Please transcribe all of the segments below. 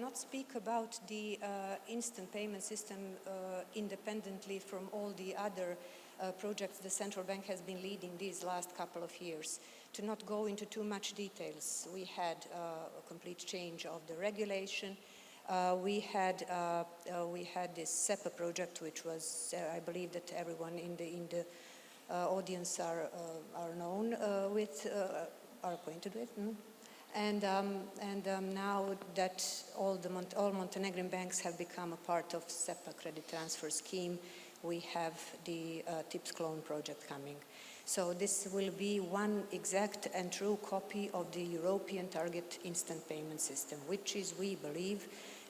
cannot speak about the instant payment system independently from all the other projects the central bank has been leading these last couple of years. To not go into too much details, we had a complete change of the regulation. We had this SEPA project, which was, I believe that everyone in the audience are known with, are acquainted with. And now that all Montenegrin banks have become a part of SEPA credit transfer scheme, we have the TIPS clone project coming. So this will be one exact and true copy of the European target instant payment system, which is, we believe,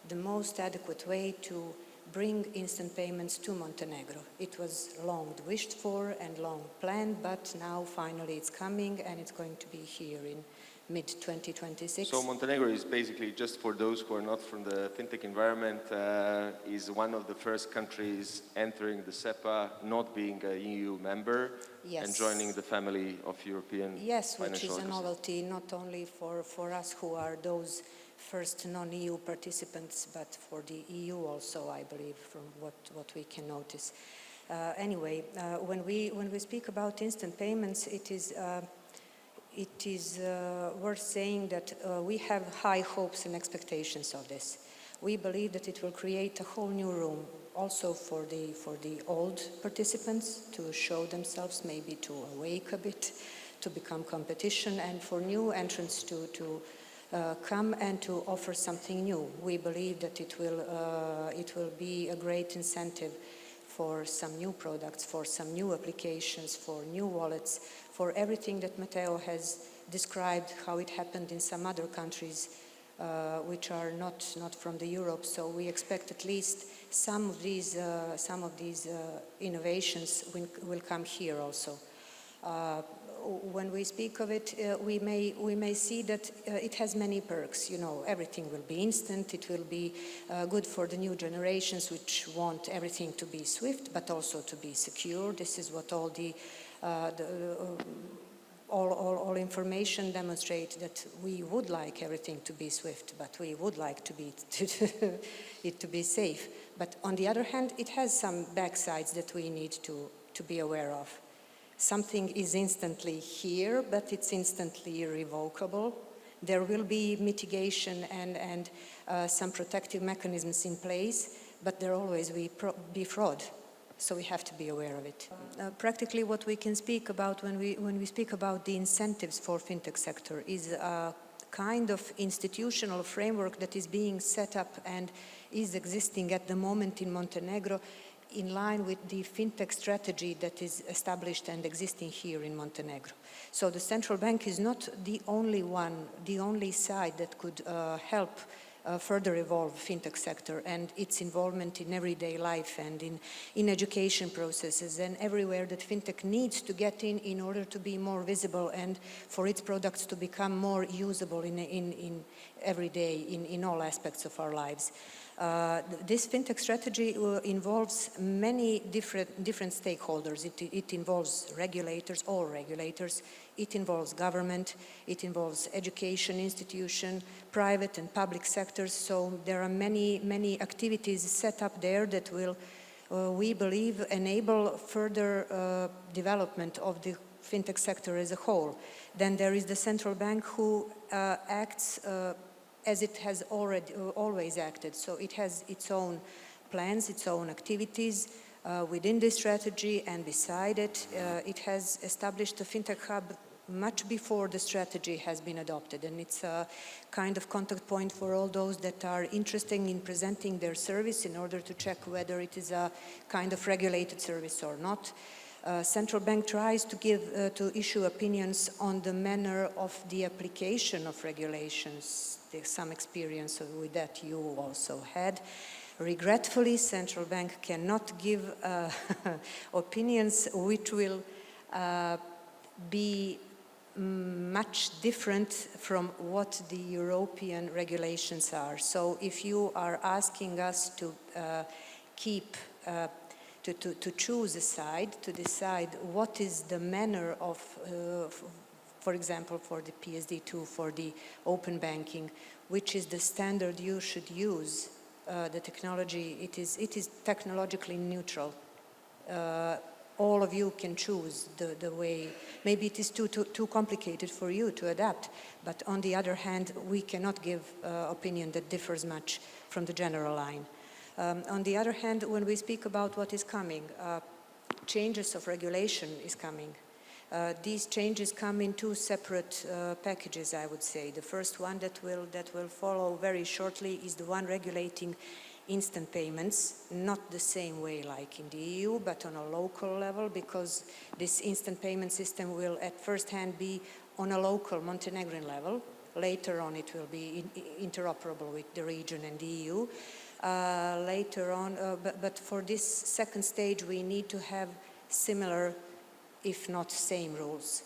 the most adequate way to bring instant payments to Montenegro. It was long wished for and long planned, but now finally it's coming and it's going to be here in mid-2026. So Montenegro is basically, just for those who are not from the fintech environment, is one of the first countries entering the SEPA, not being an EU member, yes, and joining the family of European yes, which is a ecosystem. novelty not only for us who are those first non-EU participants, but for the EU also, I believe, from what we can notice. Anyway, when we speak about instant payments, it is worth saying that we have high hopes and expectations of this. We believe that it will create a whole new room also for the old participants to show themselves, maybe to awake a bit, to become competition, and for new entrants to come and to offer something new. We believe that it will be a great incentive for some new products, for some new applications, for new wallets, for everything that Matteo has described, how it happened in some other countries which are not from the Europe. So we expect at least some of these innovations will come here also. When we speak of it, we may see that it has many perks. You know, everything will be instant. It will be good for the new generations, which want everything to be swift, but also to be secure. This is what all all information demonstrates, that we would like everything to be swift, but we would like it to be safe. But on the other hand, it has some backsides that we need to be aware of. Something is instantly here, but it's instantly irrevocable. There will be mitigation and some protective mechanisms in place, but there always will be fraud. So we have to be aware of it. Practically what we can speak about when we speak about the incentives for fintech sector is a kind of institutional framework that is being set up and is existing at the moment in Montenegro, in line with the fintech strategy that is established and existing here in Montenegro. So the central bank is not the only one, the only side that could help further evolve fintech sector and its involvement in everyday life and in education processes and everywhere that fintech needs to get in order to be more visible and for its products to become more usable in every day, in all aspects of our lives. This fintech strategy involves many different stakeholders. It involves regulators, all regulators. It involves government. It involves education institution, private and public sectors. So there are many activities set up there that will, we believe, enable further development of the fintech sector as a whole. Then there is the central bank who acts as it has always acted. So it has its own plans, its own activities within this strategy, and beside it, it has established a fintech hub much before the strategy has been adopted, and it's a kind of contact point for all those that are interested in presenting their service in order to check whether it is a kind of regulated service or not. Central bank tries to issue opinions on the manner of the application of regulations. There's some experience with that you also had. Regretfully, central bank cannot give opinions which will be much different from what the European regulations are. So if you are asking us to to choose a side, to decide what is the manner of for example, for the PSD2, for the open banking, which is the standard you should use. The technology, it is technologically neutral. All of you can choose the way. Maybe it is too complicated for you to adapt, but on the other hand, we cannot give opinion that differs much from the general line. On the other hand, when we speak about what is coming, changes of regulation is coming. These changes come in two separate packages, I would say. The first one that will follow very shortly is the one regulating instant payments, not the same way like in the EU, but on a local level, because this instant payment system will at first hand be on a local Montenegrin level. Later on it will be interoperable with the region and the EU. Later on, but for this second stage we need to have similar, if not same, rules.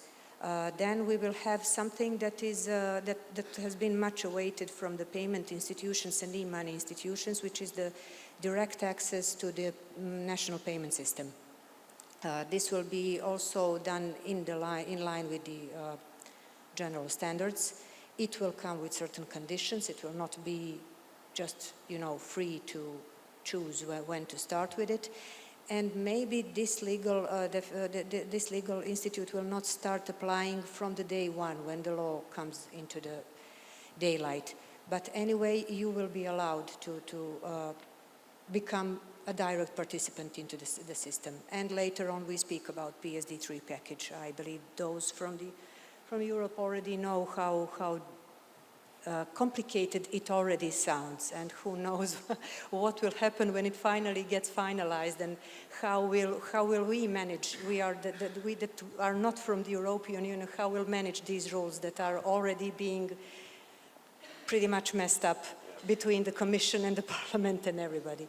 Then we will have something that is that has been much awaited from the payment institutions and e-money institutions, which is the direct access to the national payment system. This will be also done in line with the general standards. It will come with certain conditions. It will not be just, free to choose when to start with it. And maybe this legal institute will not start applying from the day one when the law comes into the daylight. But anyway, you will be allowed to become a direct participant into the system. And later on we speak about PSD3 package. I believe those from Europe already know how complicated it already sounds, and who knows what will happen when it finally gets finalized, and how will we manage, we that are not from the European Union, how we'll manage these rules that are already being pretty much messed up between the Commission and the Parliament and everybody.